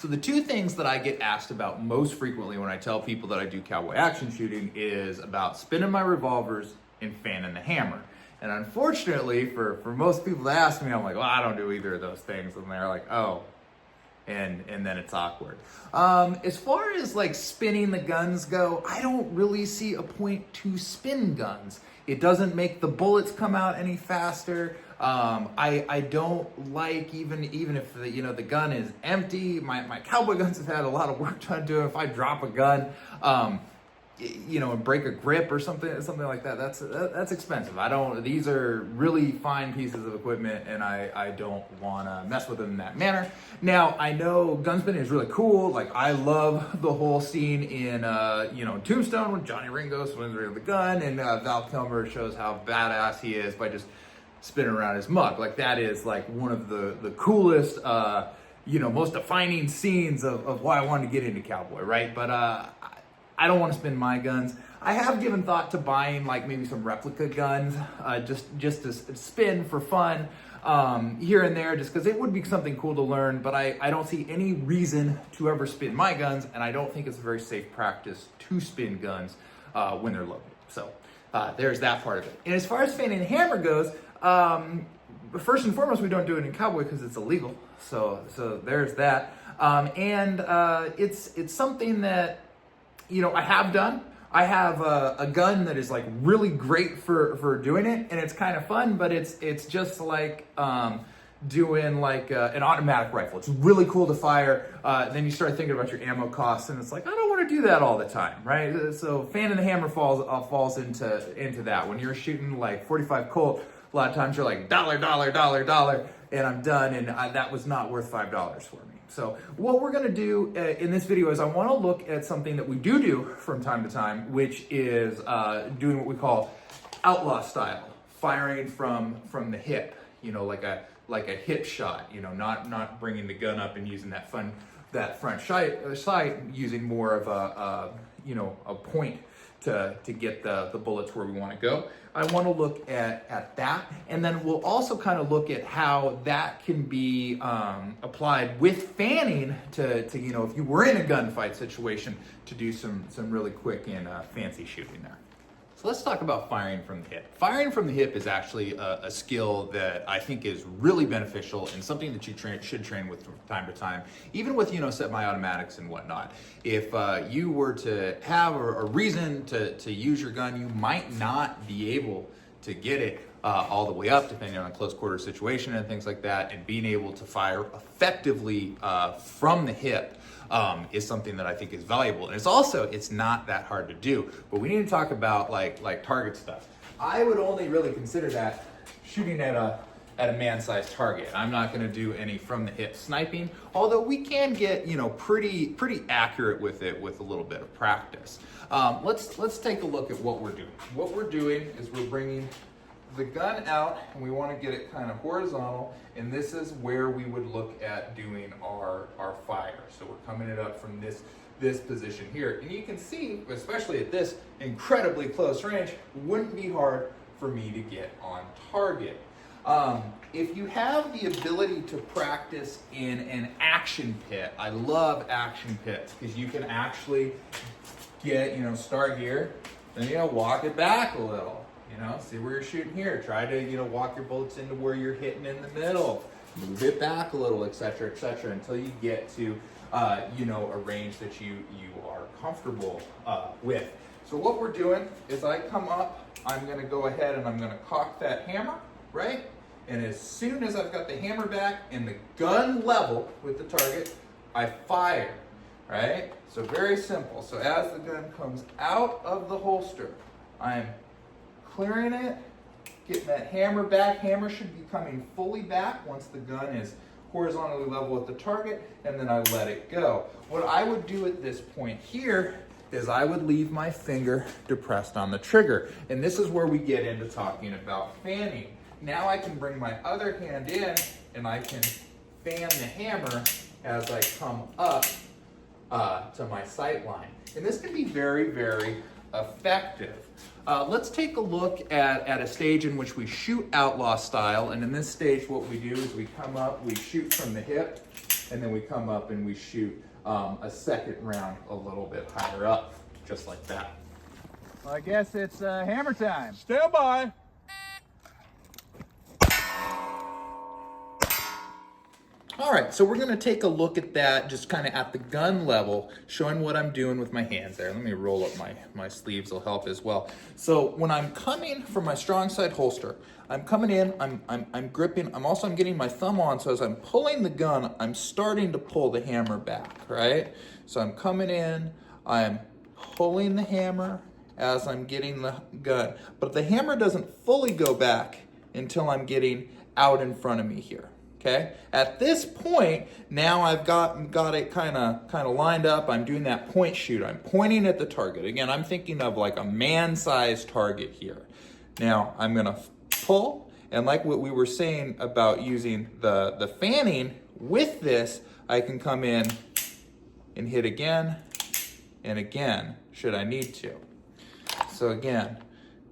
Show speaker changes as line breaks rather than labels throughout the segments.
So the two things that I get asked about most frequently when I tell people that I do cowboy action shooting is about spinning my revolvers and fanning the hammer. And unfortunately, for most people that ask me, I'm like, well, I don't do either of those things. And they're like, oh, and then it's awkward. As far as like spinning the guns go, I don't really see a point to spin guns. It doesn't make the bullets come out any faster. I don't like, even if the gun is empty, my cowboy guns have had a lot of work done to it. If I drop a gun, and break a grip or something like that, that's expensive. These are really fine pieces of equipment, and I don't want to mess with them in that manner. Now, I know gun spinning is really cool. Like, I love the whole scene in Tombstone when Johnny Ringo swings around the gun, and Val Kilmer shows how badass he is by just spinning around his mug. Like, that is like one of the coolest, most defining scenes of why I wanted to get into cowboy, right? But I don't want to spin my guns. I have given thought to buying like maybe some replica guns, just to spin for fun here and there, just because it would be something cool to learn. But I don't see any reason to ever spin my guns, and I don't think it's a very safe practice to spin guns when they're loaded. So there's that part of it. And as far as fanning the hammer goes, first and foremost, we don't do it in cowboy because it's illegal. So there's that. It's something that I have done. I have a gun that is like really great for doing it, and it's kind of fun, but it's just like doing like an automatic rifle. It's really cool to fire. Then you start thinking about your ammo costs, and it's like, I don't want to do that all the time, right? So fanning the hammer falls into that. When you're shooting like 45 Colt, a lot of times you're like dollar, and I'm done, and that was not worth $5 for me. So what we're gonna do in this video is I wanna look at something that we do from time to time, which is doing what we call outlaw style, firing from the hip, like a hip shot, not bringing the gun up and using that front sight, using more of a point to get the bullets where we want to go. I want to look at that, and then we'll also kind of look at how that can be applied with fanning to if you were in a gunfight situation, to do some really quick and fancy shooting there. So let's talk about firing from the hip. Firing from the hip is actually a skill that I think is really beneficial and something that you should train with from time to time, even with semi-automatics and whatnot. If you were to have a reason to use your gun, you might not be able to get it all the way up, depending on a close quarter situation and things like that, and being able to fire effectively from the hip is something that I think is valuable. And it's not that hard to do, but we need to talk about like target stuff. I would only really consider that shooting at a man-sized target. I'm not gonna do any from the hip sniping, although we can get pretty accurate with it with a little bit of practice. Let's take a look at what we're doing. What we're doing is we're bringing the gun out, and we want to get it kind of horizontal, and this is where we would look at doing our fire. So we're coming it up from this position here, and you can see, especially at this incredibly close range, wouldn't be hard for me to get on target. If you have the ability to practice in an action pit, I love action pits because you can actually get, start here, then walk it back a little. See where you're shooting here. Try to, walk your bullets into where you're hitting in the middle. Move it back a little, et cetera, until you get to, a range that you are comfortable with. So what we're doing is I come up, I'm gonna go ahead and I'm gonna cock that hammer, right? And as soon as I've got the hammer back and the gun level with the target, I fire, right? So very simple. So as the gun comes out of the holster, I'm clearing it, getting that hammer back. Hammer should be coming fully back once the gun is horizontally level with the target, and then I let it go. What I would do at this point here is I would leave my finger depressed on the trigger. And this is where we get into talking about fanning. Now I can bring my other hand in and I can fan the hammer as I come up to my sight line. And this can be very, very effective. Let's take a look at a stage in which we shoot outlaw style. And in this stage, what we do is we come up, we shoot from the hip, and then we come up and we shoot a second round a little bit higher up, just like that.
Well, I guess it's hammer time.
Stand by.
All right, so we're gonna take a look at that just kind of at the gun level, showing what I'm doing with my hands there. Let me roll up my sleeves, will help as well. So when I'm coming from my strong side holster, I'm coming in, I'm gripping, I'm getting my thumb on, so as I'm pulling the gun, I'm starting to pull the hammer back, right? So I'm coming in, I'm pulling the hammer as I'm getting the gun, but the hammer doesn't fully go back until I'm getting out in front of me here. Okay. At this point, now I've got it kind of lined up. I'm doing that point shoot. I'm pointing at the target. Again, I'm thinking of like a man-sized target here. Now I'm gonna pull, and like what we were saying about using the fanning with this, I can come in and hit again and again should I need to. So again,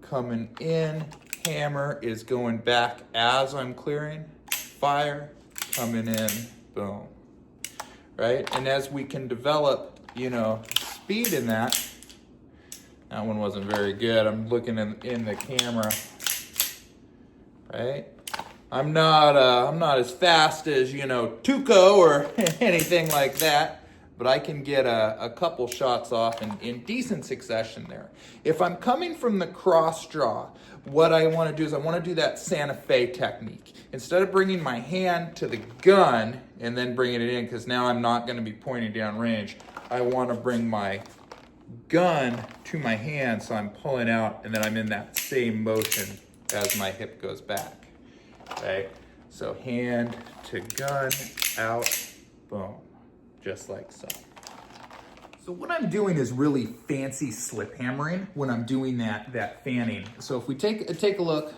coming in, hammer is going back as I'm clearing. Fire, coming in, boom, right? And as we can develop, speed in that one wasn't very good. I'm looking in the camera, right? I'm not as fast as, Tuco or anything like that, but I can get a couple shots off in decent succession there. If I'm coming from the cross draw, what I want to do is I want to do that Santa Fe technique. Instead of bringing my hand to the gun and then bringing it in, because now I'm not going to be pointing down range, I want to bring my gun to my hand so I'm pulling out and then I'm in that same motion as my hip goes back, right? So hand to gun, out, boom, just like so. So what I'm doing is really fancy slip hammering when I'm doing that fanning. So if we take a look,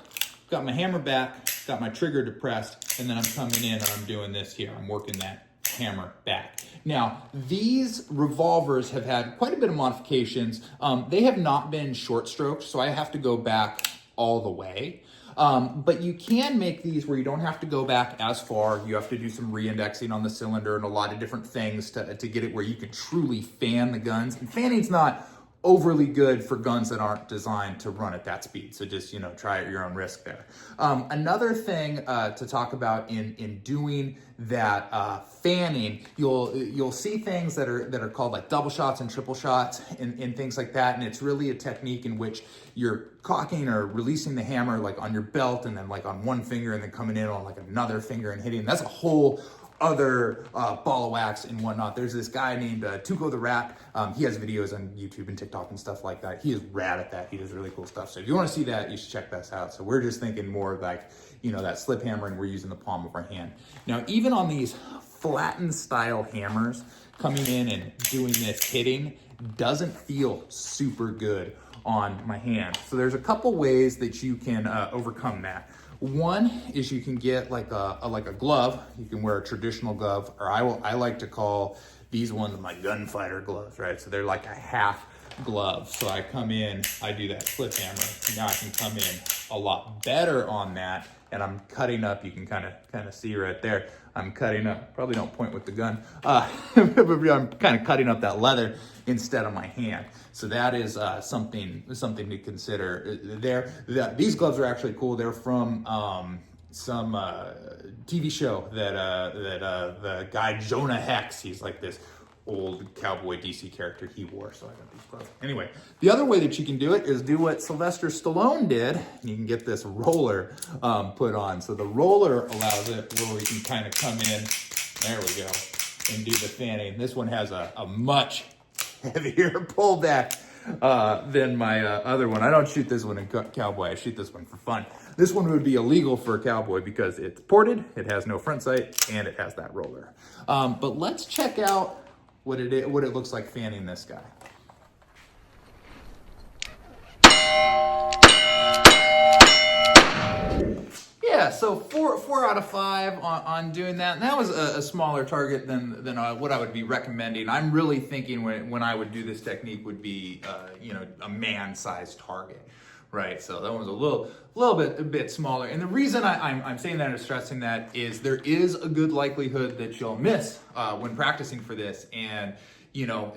got my hammer back, got my trigger depressed, and then I'm coming in and I'm doing this here. I'm working that hammer back. Now, these revolvers have had quite a bit of modifications. They have not been short strokes, so I have to go back all the way. But you can make these where you don't have to go back as far. You have to do some re-indexing on the cylinder and a lot of different things to get it where you can truly fan the guns. And fanning's not overly good for guns that aren't designed to run at that speed. So just, try at your own risk there. Another thing to talk about in doing that fanning, you'll see things that are called like double shots and triple shots and things like that. And it's really a technique in which you're cocking or releasing the hammer like on your belt and then like on one finger and then coming in on like another finger and hitting. That's a whole other ball of wax and whatnot. There's this guy named Tuco the Rat. He has videos on YouTube and TikTok and stuff like that. He is rad at that. He does really cool stuff. So if you want to see that, you should check this out. So we're just thinking more like, that slip hammering, we're using the palm of our hand. Now, even on these flattened style hammers, coming in and doing this hitting doesn't feel super good on my hand. So there's a couple ways that you can overcome that. One is you can get like a glove. You can wear a traditional glove, or I like to call these ones my gunfighter gloves, right? So they're like a half glove. So I come in, I do that slip hammer. Now I can come in a lot better on that, and I'm cutting up. You can kind of see right there. I'm cutting up. Probably don't point with the gun. But I'm kind of cutting up that leather instead of my hand. So that is something to consider there. These gloves are actually cool. They're from some TV show that the guy Jonah Hex, he's like this old cowboy DC character, he wore. So I got these gloves. Anyway, the other way that you can do it is do what Sylvester Stallone did. You can get this roller put on. So the roller allows it where we can kind of come in, there we go, and do the fanning. This one has a much heavier pullback than my other one. I don't shoot this one in Cowboy. I shoot this one for fun. This one would be illegal for a Cowboy because it's ported, it has no front sight, and it has that roller. But let's check out what it looks like fanning this guy. Yeah, so four out of 5 on doing that. And that was a smaller target than what I would be recommending. I'm really thinking when I would do this technique would be, a man-sized target. right? So that one's a bit smaller. And the reason I'm saying that or stressing that is there is a good likelihood that you'll miss when practicing for this. And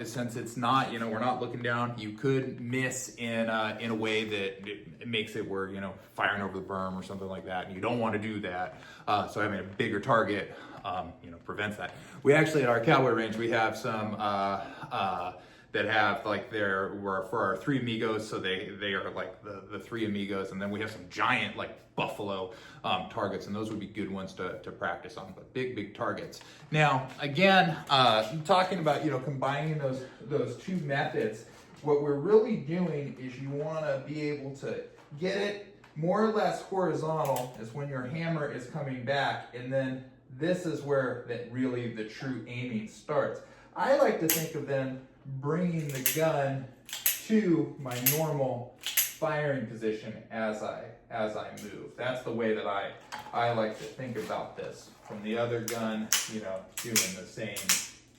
since it's not, we're not looking down, you could miss in a way that it makes it where, firing over the berm or something like that. And you don't want to do that. So having a bigger target, prevents that. We actually, at our Cowboy range, we have some, that have like for our three amigos, so they are like the three amigos, and then we have some giant like buffalo targets, and those would be good ones to practice on, but big targets. Now again, talking about combining those two methods, what we're really doing is you want to be able to get it more or less horizontal is when your hammer is coming back, and then this is where really the true aiming starts. I like to think of then bringing the gun to my normal firing position as I move. That's the way that I like to think about this. From the other gun, doing the same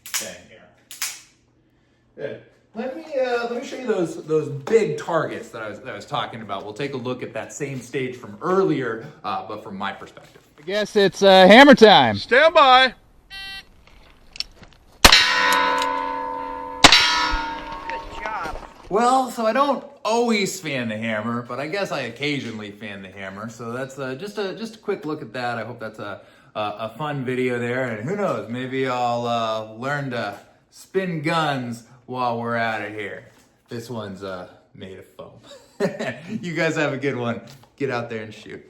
thing here. Good. Let me show you those big targets that I was talking about. We'll take a look at that same stage from earlier, but from my perspective.
I guess it's hammer time.
Stand by.
Well, so I don't always fan the hammer, but I guess I occasionally fan the hammer. So that's just a quick look at that. I hope that's a fun video there, and who knows, maybe I'll learn to spin guns while we're at it here. This one's made of foam. You guys have a good one. Get out there and shoot.